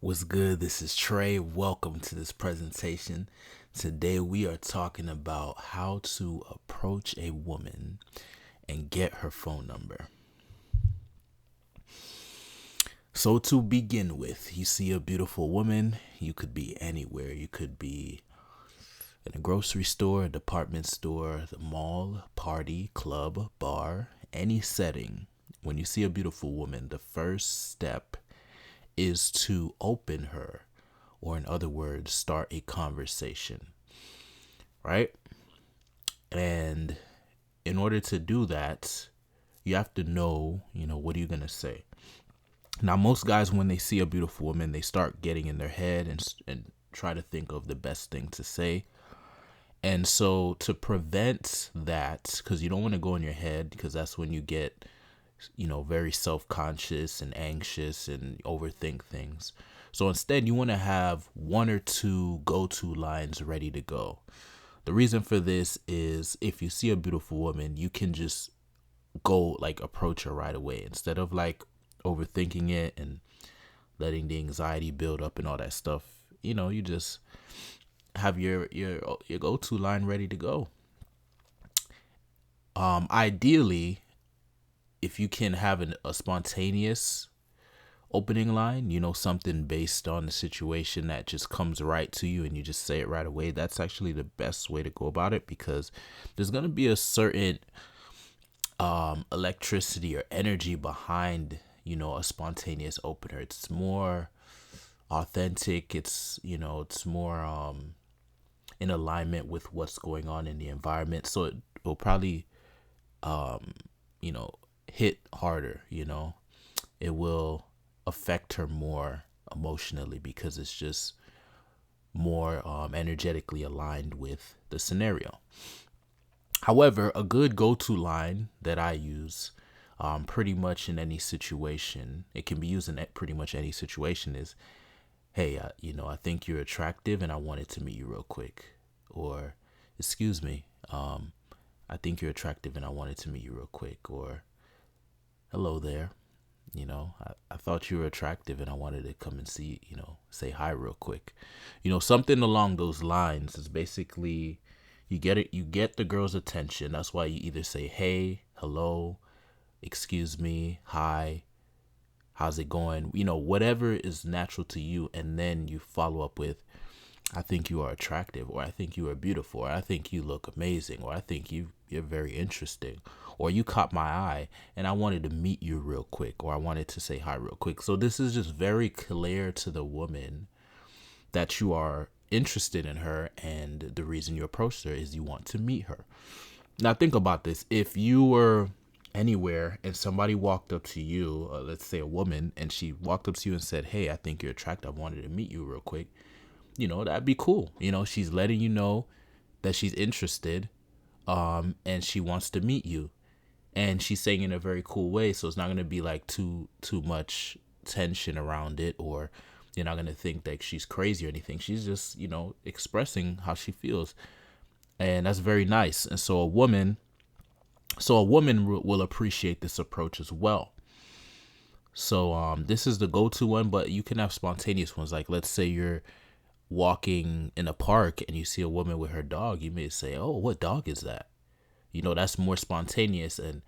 What's good? This is Trey. Welcome to this presentation. Today we are talking about how to approach a woman and get her phone number. So to begin with, you see a beautiful woman, you could be anywhere. You could be in a grocery store, a department store, the mall, party, club, bar, any setting. When you see a beautiful woman, the first step is to open her, or in other words, start a conversation, right? And in order to do that, you have to know, what are you going to say? Now, most guys, when they see a beautiful woman, they start getting in their head and try to think of the best thing to say. And so to prevent that, because you don't want to go in your head, because that's when you get very self-conscious and anxious and overthink things. So instead, you want to have one or two go-to lines ready to go. The reason for this is if you see a beautiful woman, you can just go approach her right away instead of overthinking it and letting the anxiety build up and all that stuff. You just have your go-to line ready to go. Ideally, if you can have a spontaneous opening line, something based on the situation that just comes right to you and you just say it right away, that's actually the best way to go about it, because there's going to be a certain electricity or energy behind, a spontaneous opener. It's more authentic. It's more in alignment with what's going on in the environment. So it will probably, hit harder, it will affect her more emotionally because it's just more energetically aligned with the scenario. However, a good go-to line that I use pretty much in any situation, it can be used in pretty much any situation, is, hey, I think you're attractive and I wanted to meet you real quick. Or, excuse me, I think you're attractive and I wanted to meet you real quick. Or, hello there. I thought you were attractive and I wanted to come and see, say hi real quick. Something along those lines is basically you get the girl's attention. That's why you either say, hey, hello, excuse me, hi, how's it going? Whatever is natural to you. And then you follow up with, I think you are attractive, or I think you are beautiful, or I think you look amazing, or I think you're very interesting, or you caught my eye and I wanted to meet you real quick, or I wanted to say hi real quick. So this is just very clear to the woman that you are interested in her, and the reason you approached her is you want to meet her. Now think about this. If you were anywhere and somebody walked up to you, let's say a woman, and she walked up to you and said, hey, I think you're attractive, I wanted to meet you real quick, that'd be cool. She's letting you know that she's interested, and she wants to meet you, and she's saying in a very cool way. So it's not going to be too much tension around it, or you're not going to think that she's crazy or anything. She's just, expressing how she feels. And that's very nice. And so a woman will appreciate this approach as well. So this is the go-to one, but you can have spontaneous ones. Like, let's say you're walking in a park and you see a woman with her dog. You may say, oh, what dog is that? That's more spontaneous. And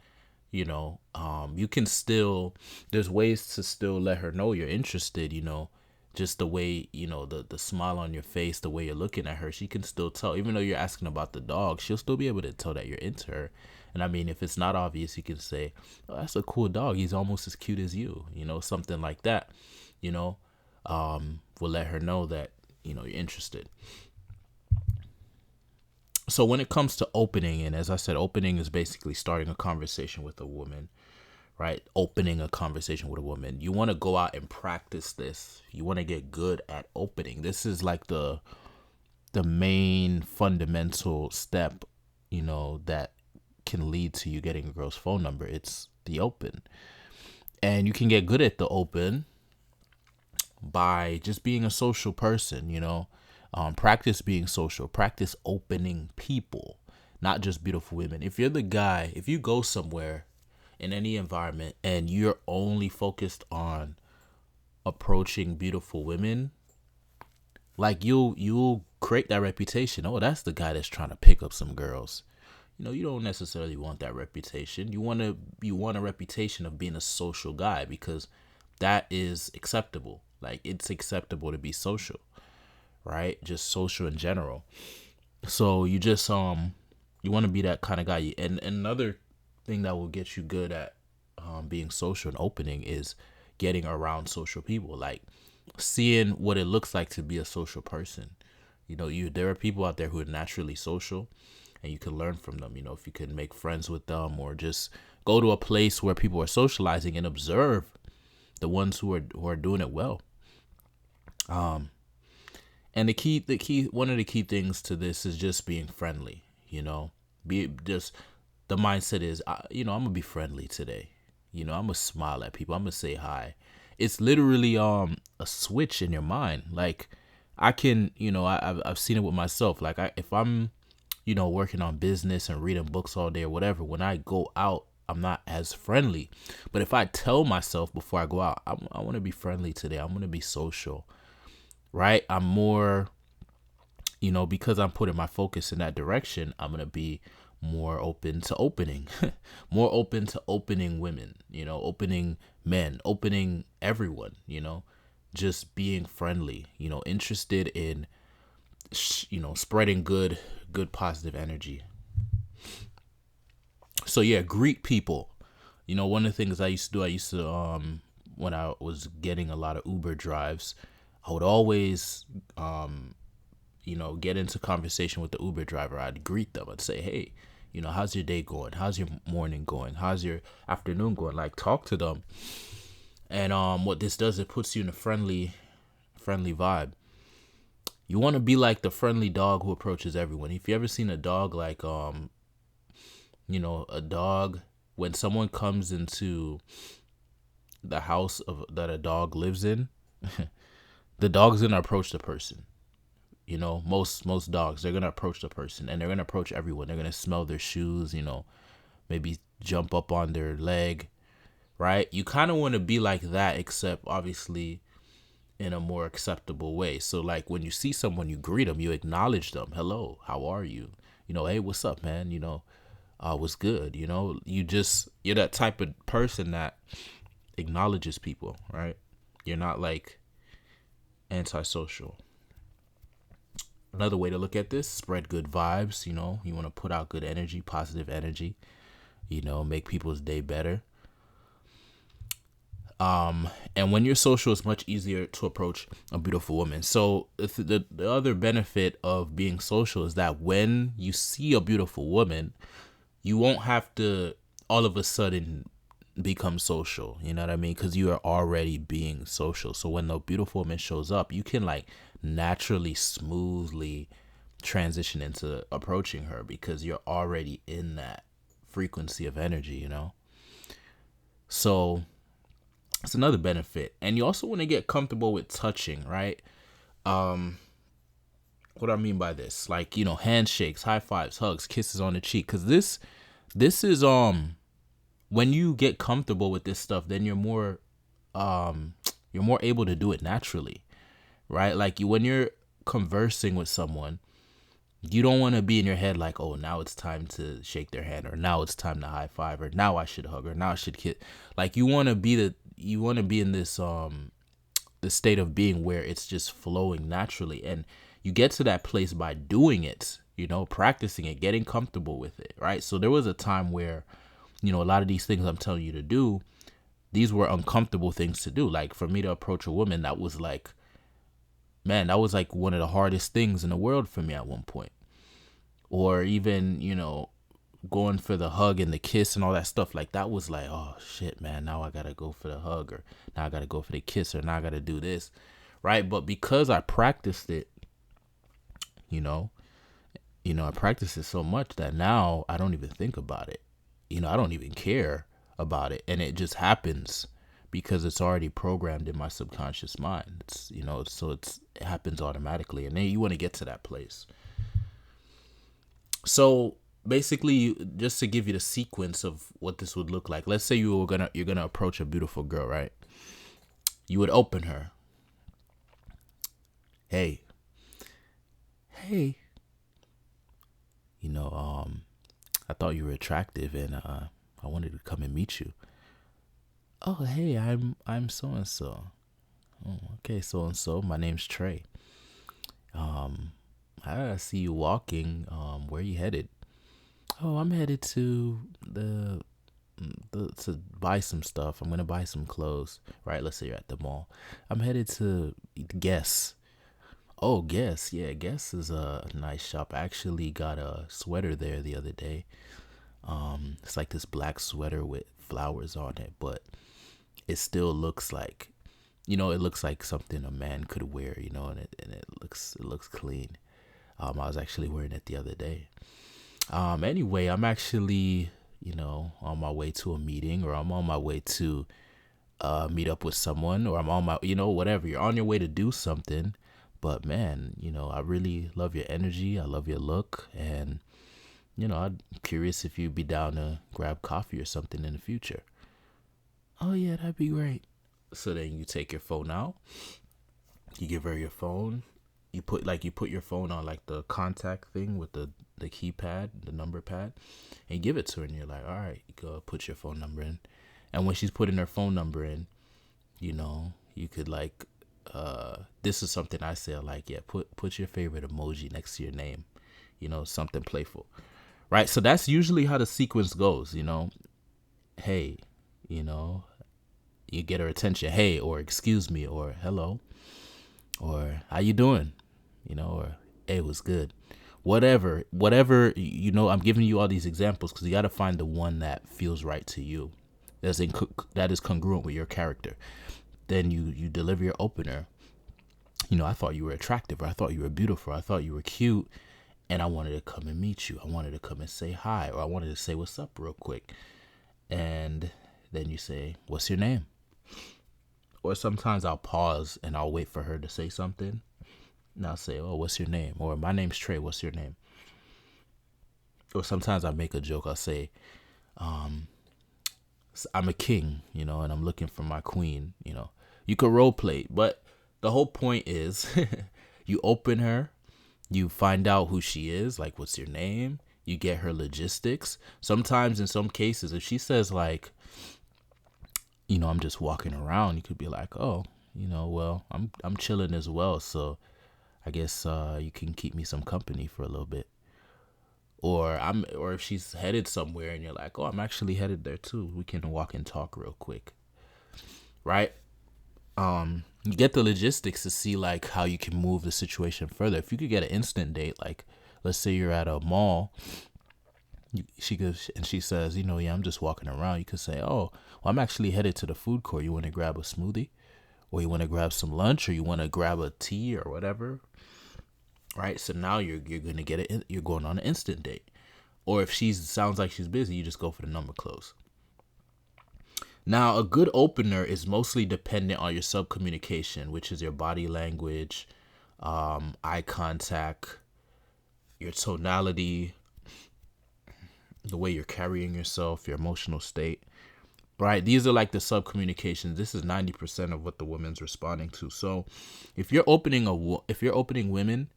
you can still, there's ways to still let her know you're interested. Just the way, the smile on your face, the way you're looking at her, she can still tell. Even though you're asking about the dog, she'll still be able to tell that you're into her. And I mean, if it's not obvious, you can say, oh, that's a cool dog, he's almost as cute as you, something like that. Will let her know that you're interested. So when it comes to opening, and as I said, opening is basically starting a conversation with a woman, right? Opening a conversation with a woman. You want to go out and practice this. You want to get good at opening. This is like the main fundamental step, that can lead to you getting a girl's phone number. It's the open. And you can get good at the open by just being a social person, practice being social, practice opening people, not just beautiful women. If you're the guy, if you go somewhere in any environment and you're only focused on approaching beautiful women, like you'll create that reputation. Oh, that's the guy that's trying to pick up some girls. You don't necessarily want that reputation. You want a reputation of being a social guy, because that is acceptable. Like, it's acceptable to be social, right? Just social in general. So you want to be that kind of guy. And another thing that will get you good at being social and opening is getting around social people, like seeing what it looks like to be a social person. You there are people out there who are naturally social, and you can learn from them. If you can make friends with them, or just go to a place where people are socializing and observe the ones who are doing it well. And one of the key things to this is just being friendly. Be just the mindset is, I'm gonna be friendly today. I'm gonna smile at people. I'm gonna say hi. It's literally a switch in your mind. Like, I can, I've seen it with myself. Like, if I'm working on business and reading books all day or whatever, when I go out, I'm not as friendly. But if I tell myself before I go out, I want to be friendly today, I'm going to be social, right? I'm more, because I'm putting my focus in that direction, I'm going to be more open to opening, more open to opening women, opening men, opening everyone, just being friendly, interested in, spreading good positive energy. So yeah, greet people. One of the things I used to do, when I was getting a lot of Uber drives, I would always get into conversation with the Uber driver. I'd greet them. I'd say, hey, how's your day going? How's your morning going? How's your afternoon going? Like, talk to them. And what this does, it puts you in a friendly vibe. You want to be like the friendly dog who approaches everyone. If you ever seen a dog, like, a dog, when someone comes into the house that a dog lives in, the dog's going to approach the person. Most dogs, they're going to approach the person, and they're going to approach everyone. They're going to smell their shoes, maybe jump up on their leg, right? You kind of want to be like that, except obviously in a more acceptable way. So, like, when you see someone, you greet them, you acknowledge them. Hello, how are you? Hey, what's up, man? What's good? You're that type of person that acknowledges people, right? You're not like antisocial. Another way to look at this, spread good vibes. You want to put out good energy, positive energy, make people's day better. And when you're social, it's much easier to approach a beautiful woman. So the other benefit of being social is that when you see a beautiful woman, you won't have to all of a sudden become social. You know what I mean? Because you are already being social. So when the beautiful woman shows up, you can, like, naturally, smoothly transition into approaching her, because you're already in that frequency of energy, So it's another benefit. And you also want to get comfortable with touching, right? What I mean by this, like, handshakes, high fives, hugs, kisses on the cheek. Because this is when you get comfortable with this stuff, then you're more able to do it naturally, right? Like, when you're conversing with someone, you don't want to be in your head like, oh, now it's time to shake their hand, or now it's time to high five, or now I should hug, or now I should kiss. Like, you want to be in this the state of being where it's just flowing naturally, and you get to that place by doing it, practicing it, getting comfortable with it, right? So there was a time where, a lot of these things I'm telling you to do, these were uncomfortable things to do. Like, for me to approach a woman, that was like, man, that was like one of the hardest things in the world for me at one point. Or even, going for the hug and the kiss and all that stuff. Like, that was like, oh shit, man, now I gotta go for the hug, or now I gotta go for the kiss, or now I gotta do this, right? But because I practiced it, I practiced it so much that now I don't even think about it. I don't even care about it, and it just happens because it's already programmed in my subconscious mind. It's, so it happens automatically, and then you want to get to that place. So basically, just to give you the sequence of what this would look like, let's say you're gonna approach a beautiful girl, right? You would open her. Hey, hey, you know, I thought you were attractive and I wanted to come and meet you. Oh, hey, I'm so and so. Oh, okay, so and so. My name's Trey. Um, I see you walking. Where you headed? Oh, I'm headed to the to buy some stuff. I'm gonna buy some clothes. Right? Let's say you're at the mall. I'm headed to Guess. Oh, Guess. Yeah, Guess is a nice shop. I actually got a sweater there the other day. It's like this black sweater with flowers on it, but it still looks like, it looks like something a man could wear, and it looks clean. I was actually wearing it the other day. Anyway, I'm actually, on my way to a meeting, or I'm on my way to meet up with someone, or I'm on my, whatever. You're on your way to do something, but man, I really love your energy. I love your look, and I'm curious if you'd be down to grab coffee or something in the future. Oh yeah, that'd be great. So then you take your phone out, you give her your phone, you put your phone on like the contact thing with the keypad, the number pad, and you give it to her, and you're like, all right, you go put your phone number in. And when she's putting her phone number in, you could like, this is something I say, like, yeah, put your favorite emoji next to your name, something playful, right? So that's usually how the sequence goes. Hey, you know, you get her attention. Hey, or excuse me, or hello, or how you doing, or hey, what's good, whatever. I'm giving you all these examples because you got to find the one that feels right to you, that is congruent with your character. Then you deliver your opener. I thought you were attractive, or I thought you were beautiful, or I thought you were cute, and I wanted to come and meet you. I wanted to come and say hi, or I wanted to say what's up real quick. And then you say, what's your name? Or sometimes I'll pause and I'll wait for her to say something. And I'll say, oh, what's your name? Or my name's Trey, what's your name? Or sometimes I make a joke. I'll say, I'm a king, and I'm looking for my queen. You could role play, but the whole point is you open her, you find out who she is, like what's your name, you get her logistics. Sometimes in some cases, if she says like, I'm just walking around, you could be like, oh, well, I'm chilling as well, so I guess you can keep me some company for a little bit. Or if she's headed somewhere and you're like, oh, I'm actually headed there too. We can walk and talk real quick. Right? You get the logistics to see like how you can move the situation further. If you could get an instant date, like let's say you're at a mall, she goes and she says, yeah, I'm just walking around. You could say, oh, well, I'm actually headed to the food court. You want to grab a smoothie, or you want to grab some lunch, or you want to grab a tea or whatever. Right? So now you're gonna get it. You're going on an instant date. Or if she sounds like she's busy, you just go for the number close. Now, a good opener is mostly dependent on your subcommunication, which is your body language, eye contact, your tonality, the way you're carrying yourself, your emotional state. Right? These are like the subcommunications. This is 90% of what the woman's responding to. So, if you're opening women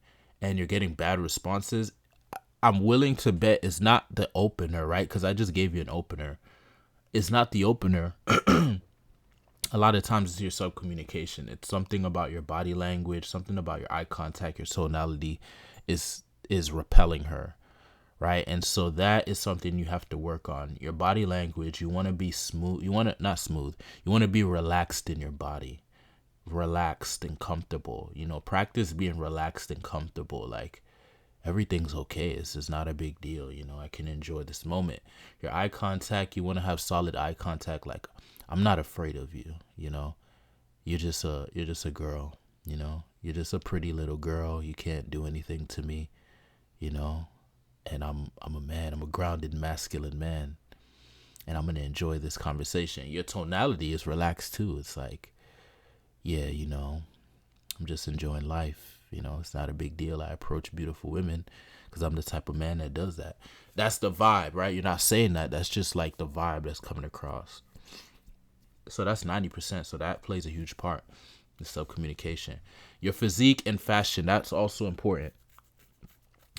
and you're getting bad responses, I'm willing to bet it's not the opener, right? Because I just gave you an opener. It's not the opener. A lot of times it's your subcommunication. It's something about your body language, something about your eye contact, your tonality is repelling her, right? And so that is something you have to work on. Your body language, you want to be smooth. You want to, not smooth, you want to be relaxed in your body, relaxed and comfortable. Practice being relaxed and comfortable. Like, everything's okay. This is not a big deal. I can enjoy this moment. Your eye contact, you want to have solid eye contact. Like, I'm not afraid of you. You're just a girl. You're just a pretty little girl. You can't do anything to me. And I'm a man. I'm a grounded masculine man, and I'm gonna enjoy this conversation. Your tonality is relaxed too. It's like, yeah, I'm just enjoying life. It's not a big deal. I approach beautiful women because I'm the type of man that does that. That's the vibe, right? You're not saying that. That's just like the vibe that's coming across. So that's 90%. So that plays a huge part in self-communication. Your physique and fashion, that's also important.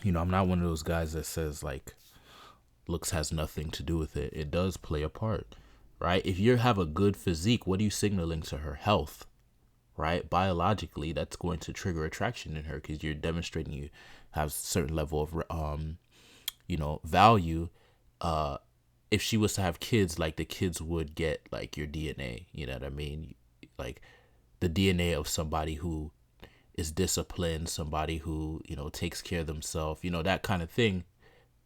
I'm not one of those guys that says like looks has nothing to do with it. It does play a part, right? If you have a good physique, what are you signaling to her? Health, right? Biologically, that's going to trigger attraction in her because you're demonstrating you have a certain level of value. If she was to have kids, like the kids would get like your DNA, you know what I mean? Like the DNA of somebody who is disciplined, somebody who, takes care of themselves, that kind of thing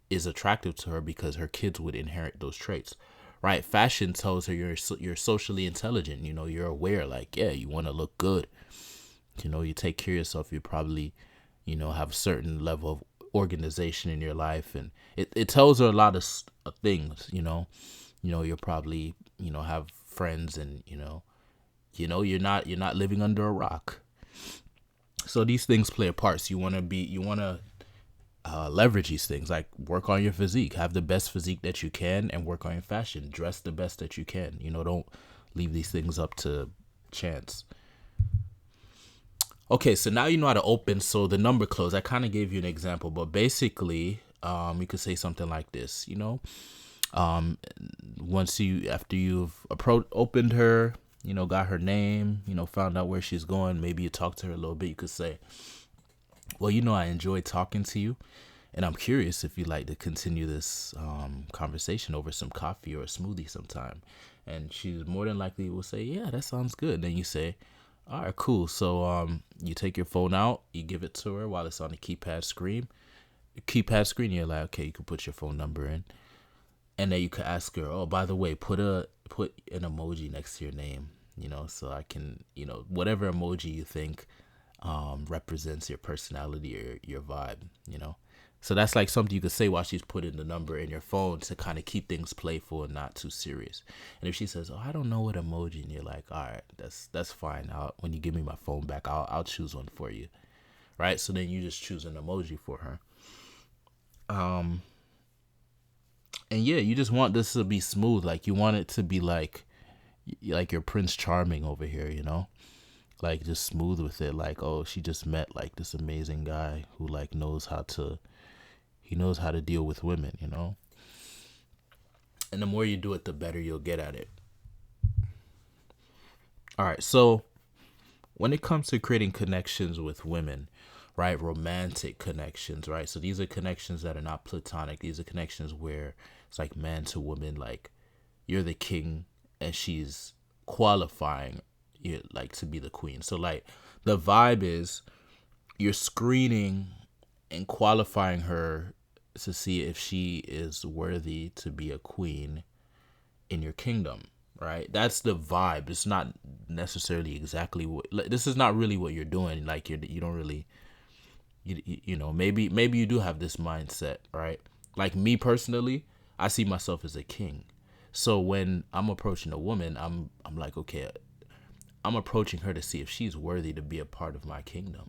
is attractive to her because her kids would inherit those traits, right? Fashion tells her you're socially intelligent, you're aware, like, yeah, you want to look good, you take care of yourself, you probably, have a certain level of organization in your life, and it tells her a lot of things, you're probably, have friends, and you're not living under a rock. So these things play a part. So you want to leverage these things, like work on your physique, have the best physique that you can, and work on your fashion, dress the best that you can. Don't leave these things up to chance. Okay, so now you know how to open. So the number close, I kind of gave you an example, but basically, you could say something like this, after you've opened her, got her name, found out where she's going, maybe you talk to her a little bit, you could say, well, I enjoyed talking to you, and I'm curious if you'd like to continue this conversation over some coffee or a smoothie sometime. And she more than likely will say, yeah, that sounds good. Then you say, all right, cool. So you take your phone out, you give it to her while it's on the keypad screen. You're like, okay, you can put your phone number in. And then you could ask her, oh, by the way, put an emoji next to your name, so I can, whatever emoji you think represents your personality or your vibe, So that's like something you could say while she's putting the number in your phone to kind of keep things playful and not too serious. And if she says, oh, I don't know what emoji, and you're like, all right, that's fine. When you give me my phone back, I'll choose one for you. Right? So then you just choose an emoji for her. And yeah, you just want this to be smooth. Like you want it to be like your Prince Charming over here, like just smooth with it. Like, oh, she just met like this amazing guy who like knows how to deal with women, And the more you do it, the better you'll get at it. All right. So when it comes to creating connections with women, right? Romantic connections, right? So these are connections that are not platonic. These are connections where it's like man to woman, like you're the king and she's qualifying you like to be the queen. So like the vibe is you're screening and qualifying her to see if she is worthy to be a queen in your kingdom, right? That's the vibe. It's not necessarily exactly what, this is not really what you're doing. Like you don't really, maybe you do have this mindset, right? Like me personally, I see myself as a king. So when I'm approaching a woman, I'm like, okay, I'm approaching her to see if she's worthy to be a part of my kingdom,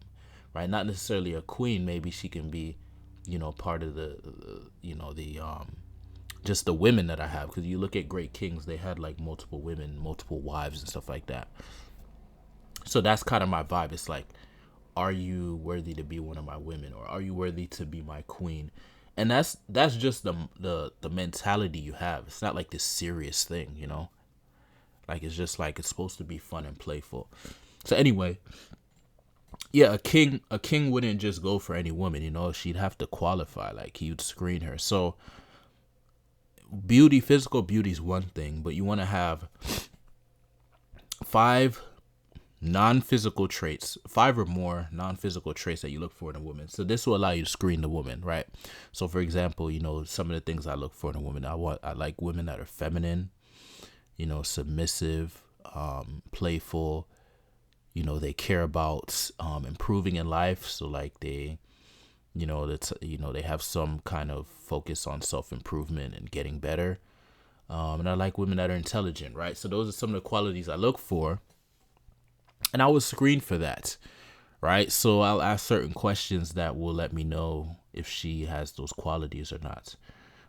right? Not necessarily a queen. Maybe she can be, part of the just the women that I have. Because you look at great kings, they had like multiple women, multiple wives and stuff like that. So that's kind of my vibe. It's like, are you worthy to be one of my women, or are you worthy to be my queen? And that's just the mentality you have. It's not like this serious thing, Like it's just like it's supposed to be fun and playful. So anyway, yeah, a king wouldn't just go for any woman, she'd have to qualify. Like he would screen her. So physical beauty is one thing, but you want to have 5 non-physical traits, 5 or more non-physical traits that you look for in a woman. So this will allow you to screen the woman, right? So for example, some of the things I look for in a woman, I like women that are feminine, submissive, playful, they care about improving in life. So like they, they have some kind of focus on self-improvement and getting better. And I like women that are intelligent, right? So those are some of the qualities I look for. And I will screen for that, right? So I'll ask certain questions that will let me know if she has those qualities or not.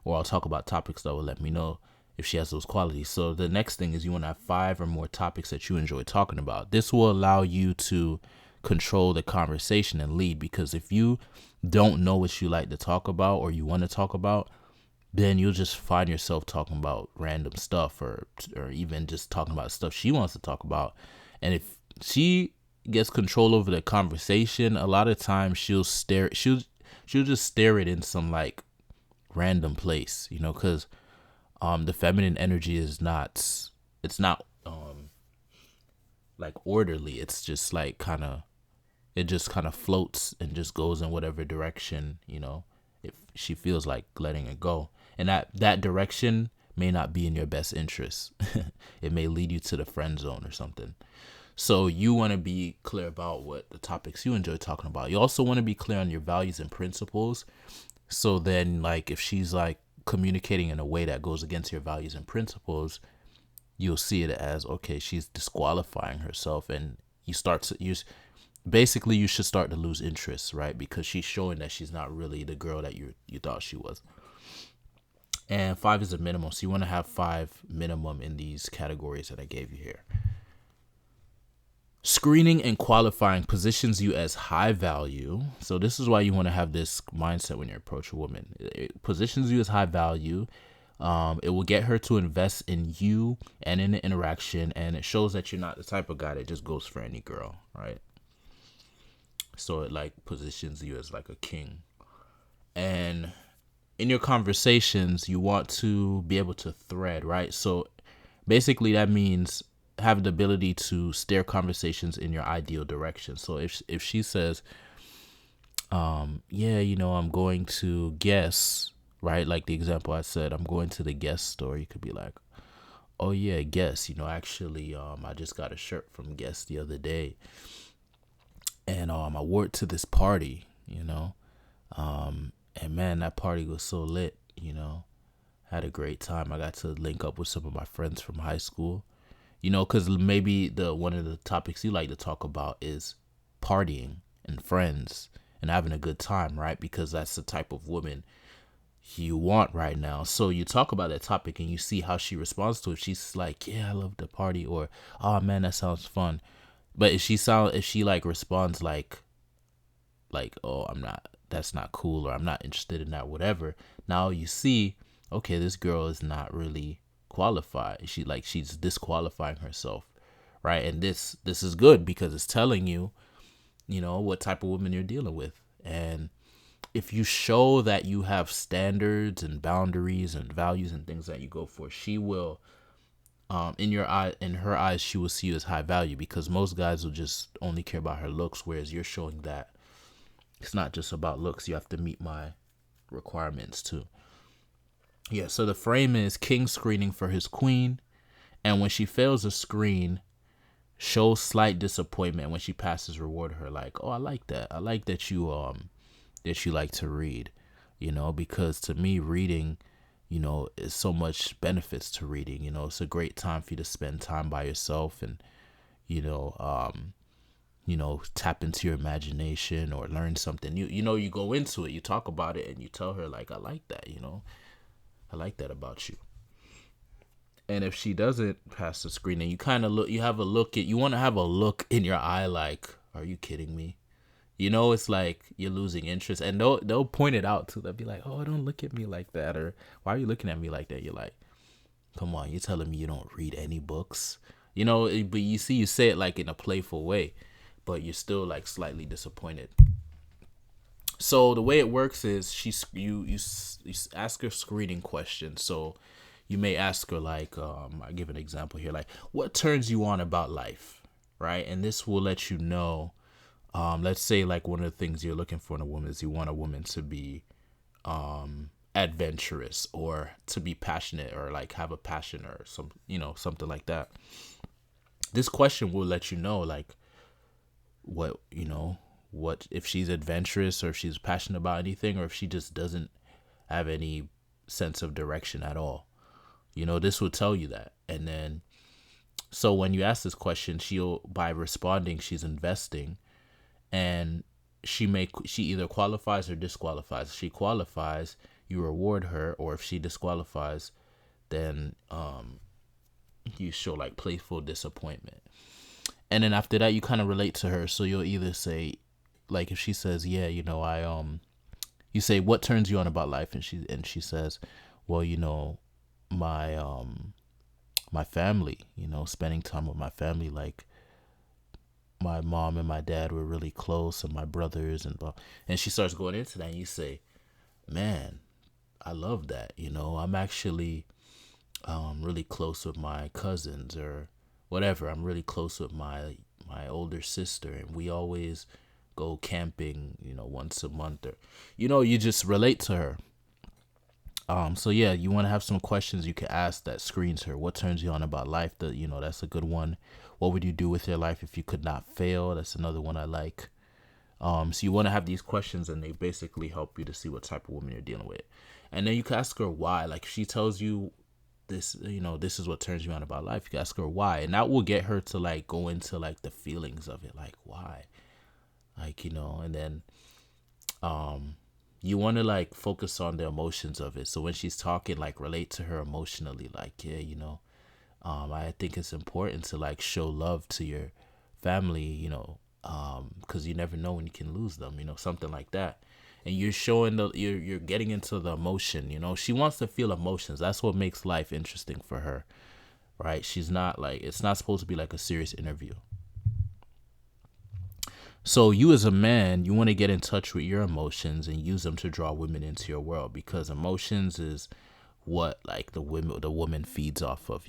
Or I'll talk about topics that will let me know if she has those qualities. So the next thing is you want to have 5 or more topics that you enjoy talking about. This will allow you to control the conversation and lead, because if you don't know what you like to talk about or you want to talk about, then you'll just find yourself talking about random stuff, or even just talking about stuff she wants to talk about. And if she gets control over the conversation, a lot of times she'll just stare it in some like random place, because the feminine energy is not, it's not like orderly. It's just like it just kind of floats and just goes in whatever direction, if she feels like letting it go. And that direction may not be in your best interest. It may lead you to the friend zone or something. So you want to be clear about what the topics you enjoy talking about. You also want to be clear on your values and principles. So then, like, if she's like communicating in a way that goes against your values and principles, you'll see it as, okay, she's disqualifying herself, and you should start to lose interest, right? Because she's showing that she's not really the girl that you thought she was. And 5 is a minimum. So you want to have 5 minimum in these categories that I gave you here. Screening and qualifying positions you as high value. So this is why you want to have this mindset when you approach a woman. It positions you as high value. It will get her to invest in you and in the interaction, and it shows that you're not the type of guy that just goes for any girl, right? So it like positions you as like a king. And in your conversations, you want to be able to thread, right? So basically that means have the ability to steer conversations in your ideal direction. So if she says, yeah, I'm going to Guess, right? Like the example I said, I'm going to the Guess store. You could be like, oh yeah, Guess, actually, I just got a shirt from Guess the other day, and I wore it to this party, and man, that party was so lit, had a great time. I got to link up with some of my friends from high school. Because maybe one of the topics you like to talk about is partying and friends and having a good time, right? Because that's the type of woman you want right now. So you talk about that topic and you see how she responds to it. She's like, yeah, I love the party, or, oh man, that sounds fun. But if she like responds like, oh, that's not cool, or I'm not interested in that, whatever. Now you see, okay, this girl is not really qualified. She's disqualifying herself, right? And this is good because it's telling you, what type of woman you're dealing with. And if you show that you have standards and boundaries and values and things that you go for, she will, in her eyes, she will see you as high value, because most guys will just only care about her looks, whereas you're showing that it's not just about looks. You have to meet my requirements too. Yeah, so the frame is king screening for his queen, and when she fails a screen, show slight disappointment. When she passes, reward her like, oh, I like that. I like that you like to read, because to me, reading, is so much benefits to reading. It's a great time for you to spend time by yourself and, tap into your imagination or learn something. You go into it, you talk about it, and you tell her like, I like that, I like that about you. And if she doesn't pass the screening, you kind of you want to have a look in your eye like, are you kidding me? It's like you're losing interest, and they'll point it out too. They'll be like, oh, don't look at me like that, or why are you looking at me like that? You're like, come on, you're telling me you don't read any books, but you say it like in a playful way, but you're still like slightly disappointed. So the way it works is you ask her screening questions. So you may ask her like, I give an example here, like, what turns you on about life, right? And this will let you know. Let's say like one of the things you're looking for in a woman is you want a woman to be adventurous, or to be passionate, or like have a passion, or something like that. This question will let you know like what if she's adventurous, or if she's passionate about anything, or if she just doesn't have any sense of direction at all. This will tell you that. And then, so when you ask this question, by responding, she's investing, and she either qualifies or disqualifies. If she qualifies, you reward her, or if she disqualifies, then you show like playful disappointment. And then after that, you kind of relate to her. So you'll either say, like, if she says, yeah, you say, what turns you on about life? And she says, well, my my family, spending time with my family, like my mom and my dad were really close, and my brothers and blah. And she starts going into that, and you say, man, I love that. I'm actually really close with my cousins or whatever. I'm really close with my older sister, and we always go camping, once a month, or you just relate to her. So yeah, you want to have some questions you can ask that screens her. What turns you on about life? That's a good one. What would you do with your life if you could not fail? That's another one I like. So you want to have these questions, and they basically help you to see what type of woman you're dealing with. And then you can ask her why. Like, if she tells you this, this is what turns you on about life, you can ask her why, and that will get her to like go into like the feelings of it, like why, like, and then you want to like focus on the emotions of it. So when she's talking, like, relate to her emotionally, like, yeah, I think it's important to like show love to your family, because you never know when you can lose them, something like that. And you're showing you're getting into the emotion, she wants to feel emotions. That's what makes life interesting for her, right? She's not like, it's not supposed to be like a serious interview. So you as a man, you want to get in touch with your emotions and use them to draw women into your world, because emotions is what like the woman feeds off of,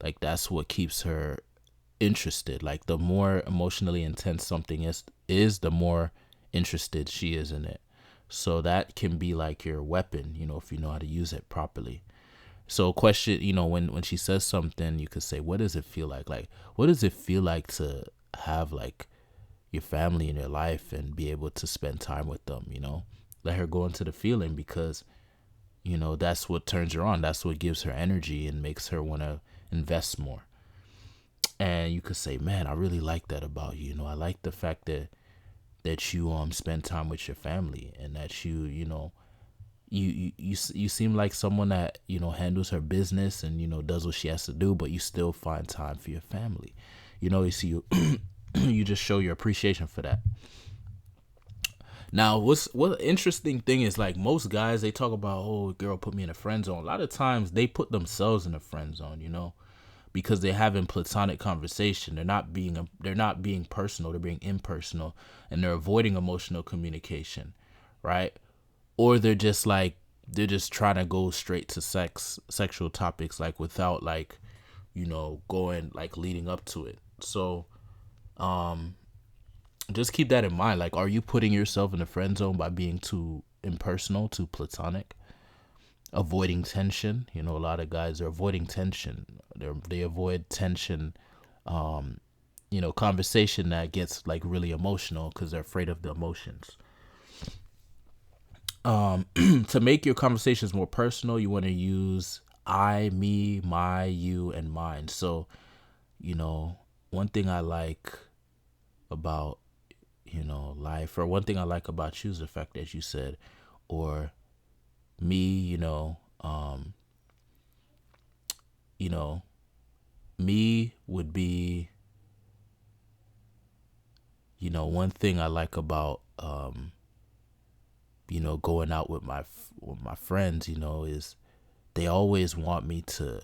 like that's what keeps her interested. Like, the more emotionally intense something is the more interested she is in it. So that can be like your weapon, if you know how to use it properly. So question, when she says something, you could say, what does it feel like? Like, what does it feel like to have like your family in your life and be able to spend time with them? Let her go into the feeling, because that's what turns her on. That's what gives her energy and makes her want to invest more. And you could say, man, I really like that about you. I like the fact that you spend time with your family, and that you seem like someone that handles her business and does what she has to do, but you still find time for your family. You see, you just show your appreciation for that. Now, what interesting thing is, like, most guys, they talk about, oh, girl put me in a friend zone. A lot of times they put themselves in a friend zone, because they're having platonic conversation. They're not being personal. They're being impersonal, and they're avoiding emotional communication, right? Or they're just trying to go straight to sexual topics, like, without like, going like leading up to it. So, just keep that in mind. Like, are you putting yourself in the friend zone by being too impersonal, too platonic, avoiding tension? A lot of guys are avoiding tension. They avoid tension, conversation that gets like really emotional, because they're afraid of the emotions. To make your conversations more personal, you want to use I, me, my, you, and mine. So, one thing I like about life, or one thing I like about you, is the fact that you said, or me, me would be, one thing I like about going out with my friends, is they always want me to,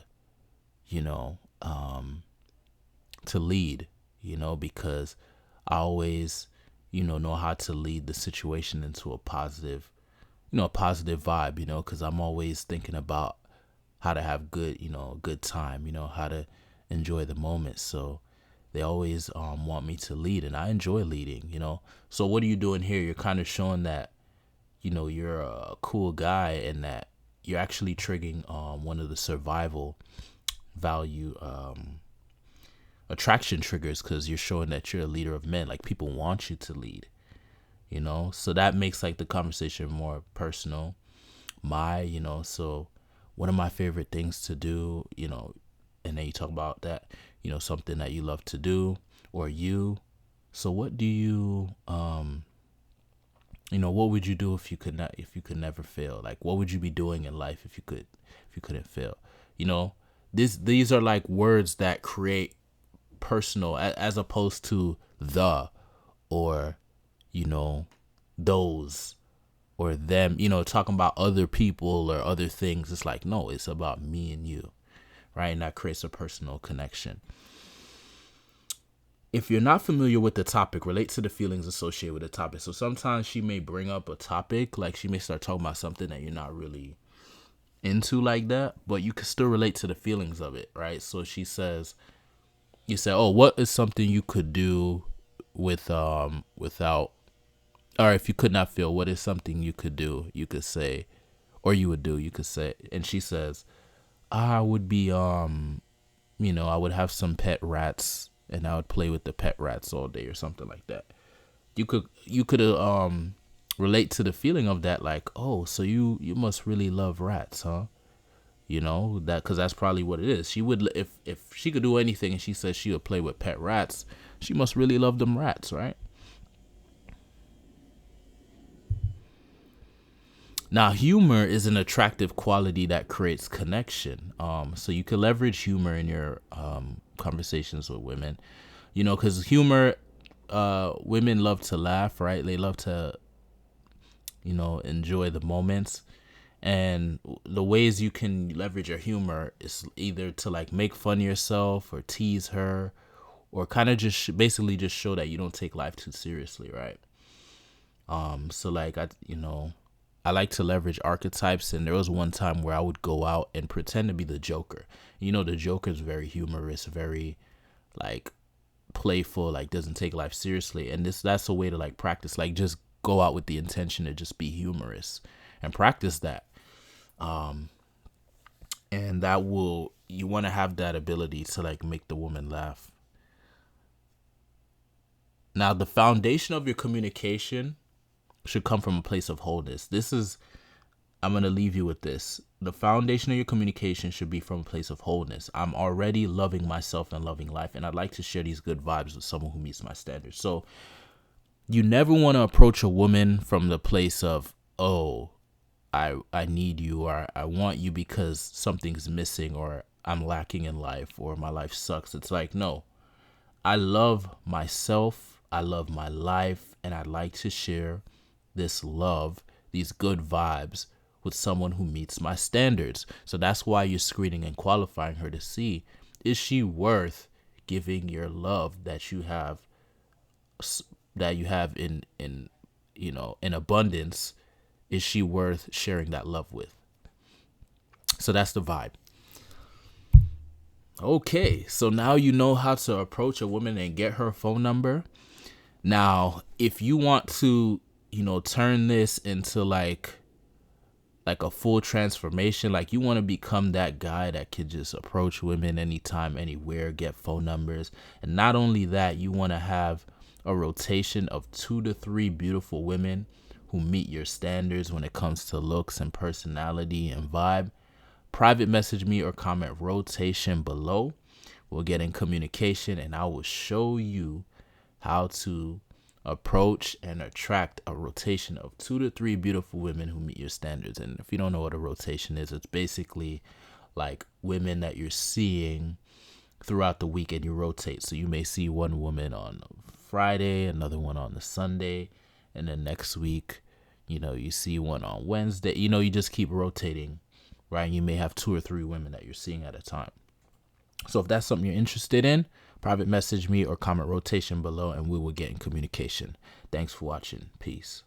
you know to lead, because I always know how to lead the situation into a positive, a positive vibe, because I'm always thinking about how to have good time, how to enjoy the moment. So they always want me to lead, and I enjoy leading, So what are you doing here? You're kind of showing that, you're a cool guy, and that you're actually triggering one of the survival value attraction triggers, because you're showing that you're a leader of men. Like, people want you to lead, so that makes like the conversation more personal. So one of my favorite things to do, and then you talk about that, something that you love to do, or you. So what do you what would you do if you could never fail? Like, what would you be doing in life if you couldn't fail? You know, these are like words that create personal, as opposed to the, or, you know, those, or them, you know, talking about other people or other things. It's like, no, it's about me and you, right? And that creates a personal connection. If you're not familiar with the topic, relate to the feelings associated with the topic. So sometimes she may bring up a topic, like she may start talking about something that you're not really into like that, but you can still relate to the feelings of it, right? So she says, you say, oh, what is something you could do without, or if you could not feel, what is something you could do, you could say, or you would do, you could say. And she says, I would be, you know, I would have some pet rats and I would play with the pet rats all day or something like that. You could relate to the feeling of that, like, oh, so you must really love rats, huh? You know, that, because that's probably what it is. She would, if she could do anything and she says she would play with pet rats, she must really love them rats, right? Now, humor is an attractive quality that creates connection. So you can leverage humor in your conversations with women, you know, because humor, women love to laugh, right? They love to, you know, enjoy the moments. And the ways you can leverage your humor is either to like make fun of yourself or tease her, or kind of just basically just show that you don't take life too seriously, right? So like I like to leverage archetypes, and there was one time where I would go out and pretend to be the Joker. You know, the Joker is very humorous, very like playful, like doesn't take life seriously, and that's a way to like practice, like just go out with the intention to just be humorous and practice that. And that will, you want to have that ability to like make the woman laugh. Now, the foundation of your communication should come from a place of wholeness. I'm going to leave you with this. The foundation of your communication should be from a place of wholeness. I'm already loving myself and loving life, and I'd like to share these good vibes with someone who meets my standards. So you never want to approach a woman from the place of, oh, I need you, or I want you because something's missing, or I'm lacking in life, or my life sucks. It's like, no, I love myself, I love my life, and I'd like to share this love, these good vibes with someone who meets my standards. So that's why you're screening and qualifying her to see, is she worth giving your love that you have in you know, in abundance? Is she worth sharing that love with? So that's the vibe. Okay, so now you know how to approach a woman and get her phone number. Now, if you want to, you know, turn this into like a full transformation, like you want to become that guy that can just approach women anytime, anywhere, get phone numbers. And not only that, you want to have a rotation of 2 to 3 beautiful women who meet your standards when it comes to looks and personality and vibe. Private message me or comment rotation below. We'll get in communication, and I will show you how to approach and attract a rotation of 2 to 3 beautiful women who meet your standards. And if you don't know what a rotation is, it's basically like women that you're seeing throughout the week and you rotate. So you may see one woman on Friday, another one on the Sunday, and then next week, you know, you see one on Wednesday. You know, you just keep rotating, right? You may have 2 or 3 women that you're seeing at a time. So if that's something you're interested in, private message me or comment rotation below, and we will get in communication. Thanks for watching. Peace.